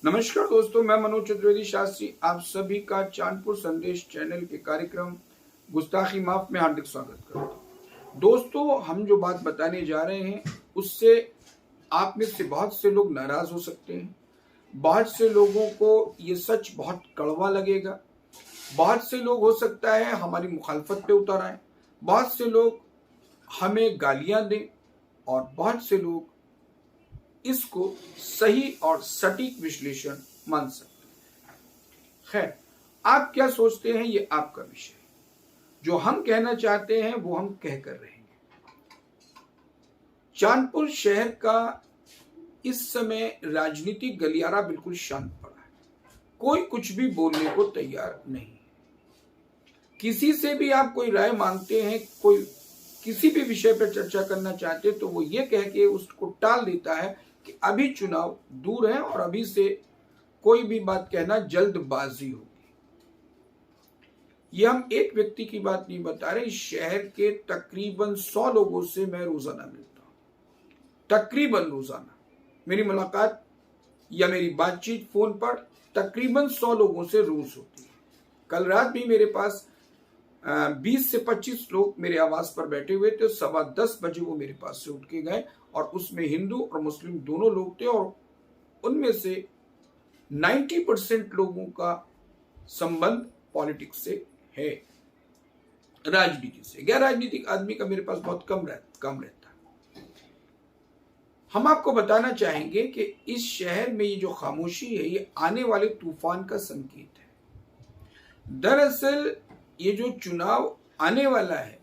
नमस्कार दोस्तों, मैं मनोज चतुर्वेदी शास्त्री आप सभी का चांदपुर संदेश चैनल के कार्यक्रम गुस्ताखी माफ में हार्दिक स्वागत करता हूं। दोस्तों, हम जो बात बताने जा रहे हैं उससे आप में से बहुत से लोग नाराज हो सकते हैं। बहुत से लोगों को ये सच बहुत कड़वा लगेगा। बहुत से लोग हो सकता है हमारी मुखालफत पे उतर आए। बहुत से लोग हमें गालियां दें और बहुत से लोग इसको सही और सटीक विश्लेषण मान सकते हैं। खैर, आप क्या सोचते हैं ये आपका विषय है। जो हम कहना चाहते हैं वो हम कह कर रहेंगे। चांदपुर शहर का इस समय राजनीतिक गलियारा बिल्कुल शांत पड़ा है। कोई कुछ भी बोलने को तैयार नहीं है। किसी से भी आप कोई राय मांगते हैं, कोई किसी भी विषय पर चर्चा करना चाहते तो वो ये कह के उसको टाल देता है कि अभी चुनाव दूर है और अभी से कोई भी बात कहना जल्दबाजी होगी। ये हम एक व्यक्ति की बात नहीं बता रहे, इस शहर के तकरीबन 100 लोगों से मैं रोजाना मिलता हूं। तकरीबन रोजाना मेरी मुलाकात या मेरी बातचीत फोन पर तकरीबन 100 लोगों से रोज होती है। कल रात भी मेरे पास 20 से 25 लोग मेरे आवास पर बैठे हुए थे। 10:15 बजे वो मेरे पास से उठ के गए और उसमें हिंदू और मुस्लिम दोनों लोग थे और उनमें से 90% लोगों का संबंध पॉलिटिक्स से है, राजनीति से। गैर राजनीतिक आदमी का मेरे पास बहुत कम रहता है। हम आपको बताना चाहेंगे कि इस शहर में ये जो खामोशी है ये आने वाले तूफान का संकेत है। दरअसल ये जो चुनाव आने वाला है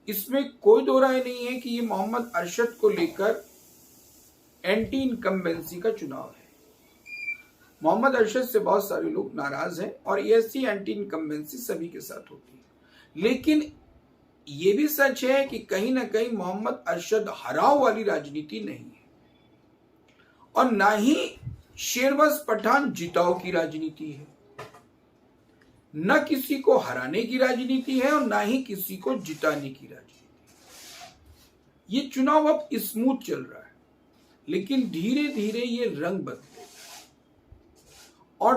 इसमें कोई दो राय नहीं है कि ये मोहम्मद अरशद को लेकर एंटी इनकम्बेंसी का चुनाव है। मोहम्मद अरशद से बहुत सारे लोग नाराज हैं और ऐसी एंटी इनकम्बेंसी सभी के साथ होती है। लेकिन ये भी सच है कि कहीं ना कहीं मोहम्मद अरशद हराव वाली राजनीति नहीं है और ना ही शेरबस पठान जिताओ की राजनीति है। न किसी को हराने की राजनीति है और ना ही किसी को जिताने की राजनीति। ये चुनाव अब स्मूथ चल रहा है लेकिन धीरे धीरे ये रंग बदलेगा और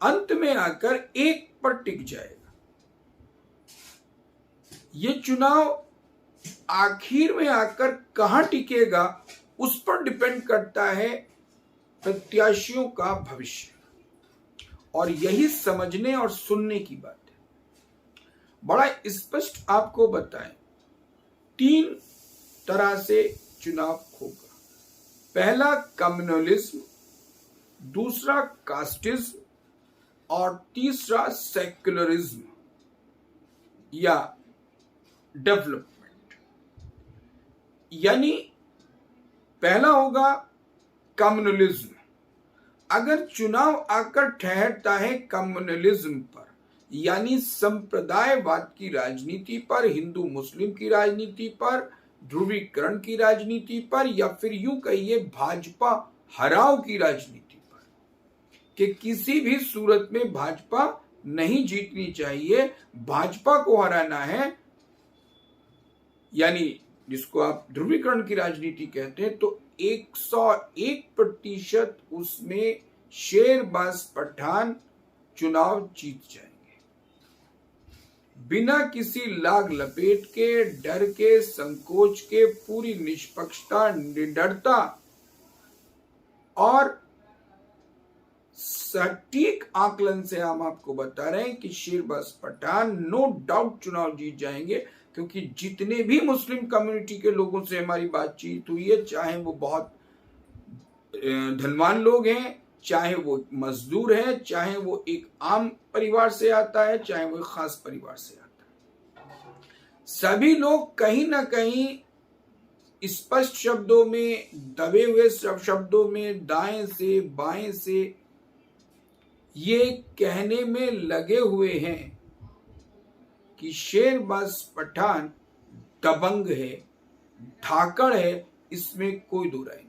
अंत में आकर एक पर टिक जाएगा। ये चुनाव आखिर में आकर कहां टिकेगा उस पर डिपेंड करता है प्रत्याशियों का भविष्य। और यही समझने और सुनने की बात है। बड़ा स्पष्ट आपको बताएं, 3 तरह से चुनाव होगा। पहला कम्युनलिज्म, दूसरा कास्टिज्म और तीसरा सेक्युलरिज्म या डेवलपमेंट। यानी पहला होगा कम्युनलिज्म। अगर चुनाव आकर ठहरता है कम्युनलिज्म पर यानी संप्रदायवाद की राजनीति पर, हिंदू मुस्लिम की राजनीति पर, ध्रुवीकरण की राजनीति पर या फिर यूं कहिए भाजपा हराव की राजनीति पर कि किसी भी सूरत में भाजपा नहीं जीतनी चाहिए, भाजपा को हराना है, यानी जिसको आप ध्रुवीकरण की राजनीति कहते हैं, तो 101% उसमें शेरबाज पठान चुनाव जीत जाएंगे बिना किसी लाग लपेट के, डर के, संकोच के। पूरी निष्पक्षता, निडरता और सटीक आकलन से हम आपको बता रहे हैं कि शेरबाज पठान नो डाउट चुनाव जीत जाएंगे। क्योंकि जितने भी मुस्लिम कम्युनिटी के लोगों से हमारी बातचीत हुई है, चाहे वो बहुत धनवान लोग हैं, चाहे वो मजदूर है, चाहे वो एक आम परिवार से आता है, चाहे वो एक खास परिवार से आता है, सभी लोग कहीं ना कहीं स्पष्ट शब्दों में, दबे हुए शब्दों में, दाएं से बाएं से ये कहने में लगे हुए हैं कि शेरबाज पठान दबंग है, धाकड़ है, इसमें कोई दो राय नहीं।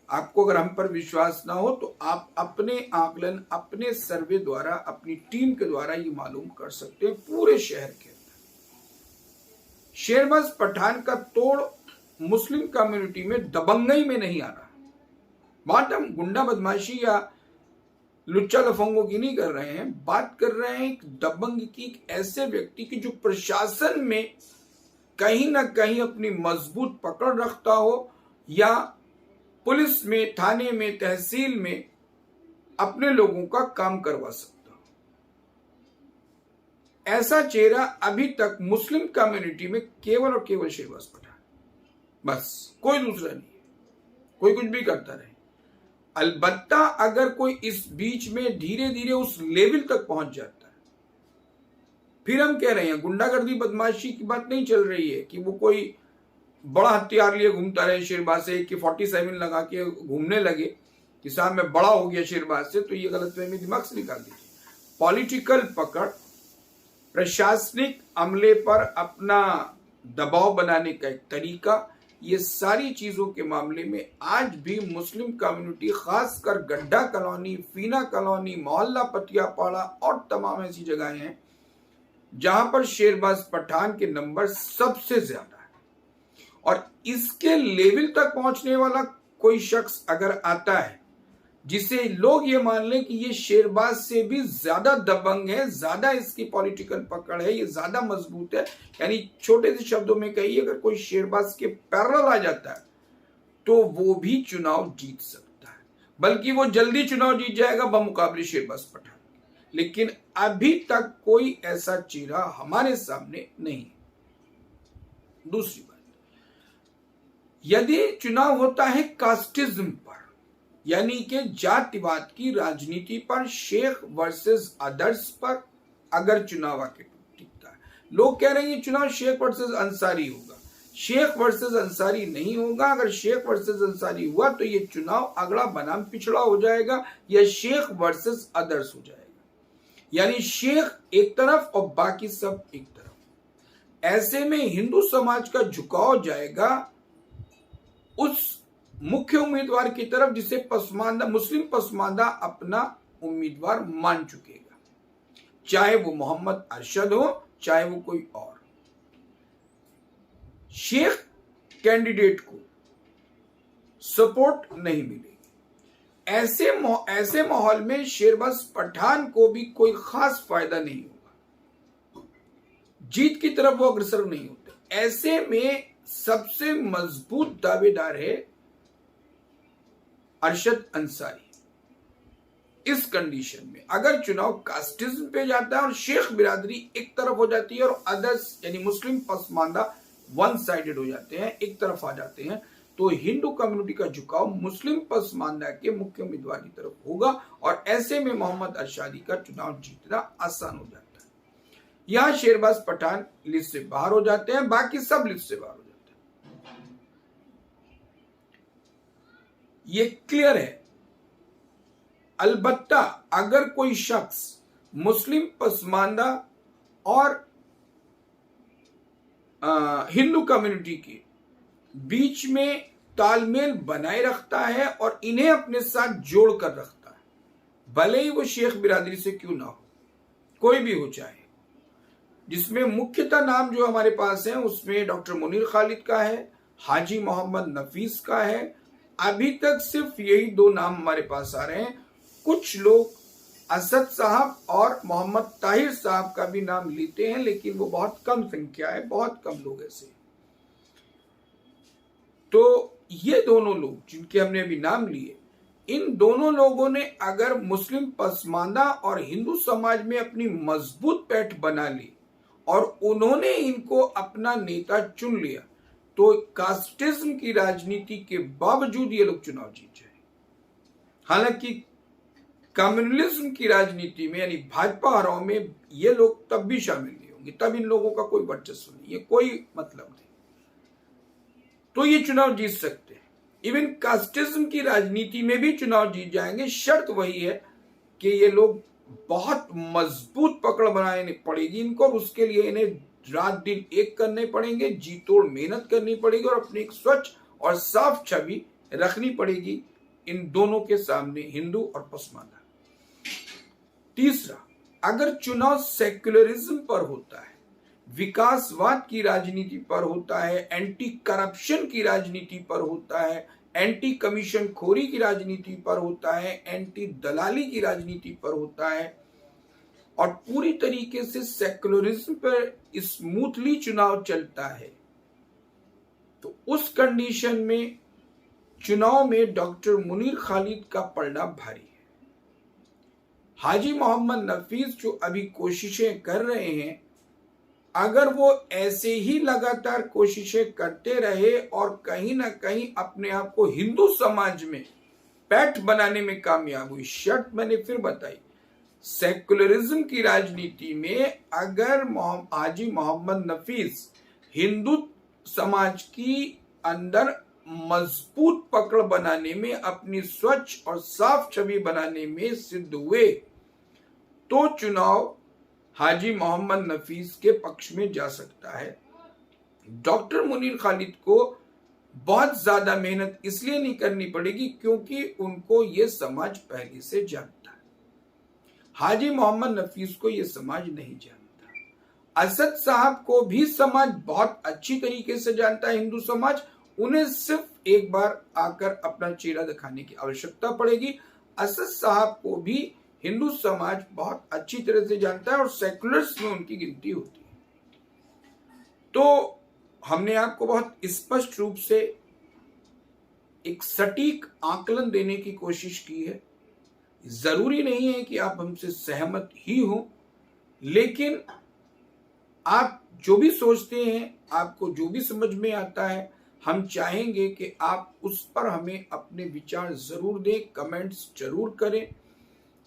आपको अगर हम पर विश्वास ना हो तो आप अपने आकलन, अपने सर्वे द्वारा, अपनी टीम के द्वारा ये मालूम कर सकते हैं। पूरे शहर के अंदर शेरबाज पठान का तोड़ मुस्लिम कम्युनिटी में दबंगई में नहीं आ रहा, बात हम गुंडा बदमाशी या लुच्चा लफंगों की नहीं कर रहे हैं, बात कर रहे हैं एक दबंग की, एक ऐसे व्यक्ति की जो प्रशासन में कहीं ना कहीं अपनी मजबूत पकड़ रखता हो या पुलिस में, थाने में, तहसील में अपने लोगों का काम करवा सकता हो। ऐसा चेहरा अभी तक मुस्लिम कम्युनिटी में केवल और केवल शहबाज पठान, बस कोई दूसरा नहीं है। कोई कुछ भी करता रहे, अलबत्ता अगर कोई इस बीच में धीरे धीरे उस लेवल तक पहुंच जाता है, फिर हम कह रहे हैं गुंडागर्दी बदमाशी की बात नहीं चल रही है कि वो कोई बड़ा हथियार लिए घूमता रहे शेरबाज से, कि 47 लगा के घूमने लगे कि साहब मैं बड़ा हो गया शेरबाज से, तो ये गलतफहमी दिमाग से निकाल दीजिए। पॉलिटिकल पकड़, प्रशासनिक अमले पर अपना दबाव बनाने का एक तरीका, ये सारी चीजों के मामले में आज भी मुस्लिम कम्युनिटी, खासकर गड्ढा कॉलोनी, फीना कॉलोनी, मोहल्ला पटियापाड़ा और तमाम ऐसी जगहें हैं जहां पर शेरबाज पठान के नंबर सबसे ज्यादा है। और इसके लेवल तक पहुंचने वाला कोई शख्स अगर आता है जिसे लोग ये मान लें कि ये शेरबाज से भी ज्यादा दबंग है, ज्यादा इसकी पॉलिटिकल पकड़ है, ये ज्यादा मजबूत है, यानी छोटे से शब्दों में कहिए अगर कोई शेरबाज के पैरेलल आ जाता है तो वो भी चुनाव जीत सकता है, बल्कि वो जल्दी चुनाव जीत जाएगा बमुकाबले शेरबाज पठान। लेकिन अभी तक कोई ऐसा चेहरा हमारे सामने नहीं है। दूसरी बात, यदि चुनाव होता है कास्टिज्म पर, यानी कि जातिवाद की राजनीति पर, शेख वर्सेस अदर्स पर अगर चुनाव आके टिकता है, लोग कह रहे हैं ये चुनाव शेख वर्सेस अंसारी होगा। शेख वर्सेस अंसारी नहीं होगा। अगर शेख वर्सेस अंसारी हुआ तो ये चुनाव अगला बनाम पिछड़ा हो जाएगा या शेख वर्सेस अदर्स हो जाएगा, यानी शेख एक तरफ और बाकी सब एक तरफ। ऐसे में हिंदू समाज का झुकाव जाएगा उस मुख्य उम्मीदवार की तरफ जिसे पसमानदा, मुस्लिम पसमानदा अपना उम्मीदवार मान चुकेगा, चाहे वो मोहम्मद अरशद हो, चाहे वो कोई और। शेख कैंडिडेट को सपोर्ट नहीं मिलेगी। ऐसे माहौल में शेरबाज पठान को भी कोई खास फायदा नहीं होगा, जीत की तरफ वो अग्रसर नहीं होते। ऐसे में सबसे मजबूत दावेदार है अरशद अंसारी। इस कंडीशन में अगर चुनाव कास्टिज्म पे जाता है और शेख बिरादरी एक तरफ हो जाती है और अदर्स यानी मुस्लिम पसमानदा वन साइडेड हो जाते हैं, एक तरफ आ जाते हैं, तो हिंदू कम्युनिटी का झुकाव मुस्लिम पसमानदा के मुख्य उम्मीदवार की तरफ होगा और ऐसे में मोहम्मद अरशादी का चुनाव जीतना आसान हो जाता है। यहां शेरबाज पठान लिस्ट से बाहर हो जाते हैं, बाकी सब लिस्ट से बाहर हो जाते हैं। ये क्लियर है। अलबत्ता अगर कोई शख्स मुस्लिम पसमानदा और हिंदू कम्युनिटी के बीच में तालमेल बनाए रखता है और इन्हें अपने साथ जोड़ कर रखता है, भले ही वो शेख बिरादरी से क्यों ना हो, कोई भी हो चाहे, जिसमें मुख्यतः नाम जो हमारे पास है उसमें डॉक्टर मुनीर खालिद का है, हाजी मोहम्मद नफीस का है। अभी तक सिर्फ यही दो नाम हमारे पास आ रहे हैं। कुछ लोग असद साहब और मोहम्मद ताहिर साहब का भी नाम लेते हैं, लेकिन वो बहुत कम संख्या है, बहुत कम लोग ऐसे। तो ये दोनों लोग जिनके हमने अभी नाम लिए, इन दोनों लोगों ने अगर मुस्लिम पसमानदा और हिंदू समाज में अपनी मजबूत पैठ बना ली और उन्होंने इनको अपना नेता चुन लिया, तो कास्टिज्म की राजनीति के बावजूद ये लोग चुनाव जीत जाए। हालांकि कम्युनलिज्म की राजनीति में यानी भाजपा हराव में ये लोग तब भी शामिल नहीं होंगे, तब इन लोगों का कोई वर्चस्व नहीं है, कोई मतलब नहीं, तो ये चुनाव जीत सकते हैं। इवन कास्टिज्म की राजनीति में भी चुनाव जीत जाएंगे। शर्त वही है कि ये लोग बहुत मजबूत पकड़ बनानी पड़ेगी इनको, और उसके लिए इन्हें रात दिन एक करने पड़ेंगे, जी तोड़ मेहनत करनी पड़ेगी और अपनी एक स्वच्छ और साफ छवि रखनी पड़ेगी इन दोनों के सामने, हिंदू और पसमानदा। तीसरा, अगर चुनाव सेक्युलरिज्म पर होता है, विकासवाद की राजनीति पर होता है, एंटी करप्शन की राजनीति पर होता है, एंटी कमीशन खोरी की राजनीति पर होता है, एंटी दलाली की राजनीति पर होता है और पूरी तरीके से सेक्युलरिज्म पर स्मूथली चुनाव चलता है, तो उस कंडीशन में चुनाव में डॉक्टर मुनीर खालिद का पलड़ा भारी है। हाजी मोहम्मद नफीस जो अभी कोशिशें कर रहे हैं, अगर वो ऐसे ही लगातार कोशिशें करते रहे और कहीं ना कहीं अपने आप को हिंदू समाज में पैठ बनाने में कामयाब हुई, शर्त मैंने फिर बताई, सेक्युलरिज्म की राजनीति में अगर हाजी मोहम्मद नफीस हिंदू समाज की अंदर मजबूत पकड़ बनाने में, अपनी स्वच्छ और साफ छवि बनाने में सिद्ध हुए, तो चुनाव हाजी मोहम्मद नफीस के पक्ष में जा सकता है। डॉक्टर मुनीर खालिद को बहुत ज्यादा मेहनत इसलिए नहीं करनी पड़ेगी क्योंकि उनको ये समाज पहले से जानता है। हाजी मोहम्मद नफीस को ये समाज नहीं जानता। असद साहब को भी समाज बहुत अच्छी तरीके से जानता है, हिंदू समाज। उन्हें सिर्फ एक बार आकर अपना चेहरा दिखाने की आवश्यकता पड़ेगी। असद साहब को भी हिंदू समाज बहुत अच्छी तरह से जानता है और सेकुलर्स में उनकी गिनती होती है। तो हमने आपको बहुत स्पष्ट रूप से एक सटीक आकलन देने की कोशिश की है। जरूरी नहीं है कि आप हमसे सहमत ही हो, लेकिन आप जो भी सोचते हैं, आपको जो भी समझ में आता है, हम चाहेंगे कि आप उस पर हमें अपने विचार जरूर दें, कमेंट्स जरूर करें।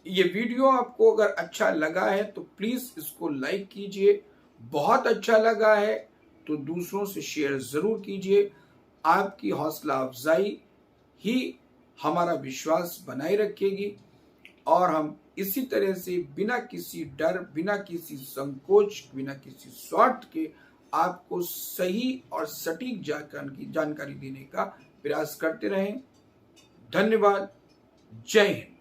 ये वीडियो आपको अगर अच्छा लगा है तो प्लीज इसको लाइक कीजिए, बहुत अच्छा लगा है तो दूसरों से शेयर जरूर कीजिए। आपकी हौसला अफजाई ही हमारा विश्वास बनाए रखेगी और हम इसी तरह से बिना किसी डर, बिना किसी संकोच, बिना किसी स्वार्थ के आपको सही और सटीक जानकारी देने का प्रयास करते रहें। धन्यवाद। जय हिंद।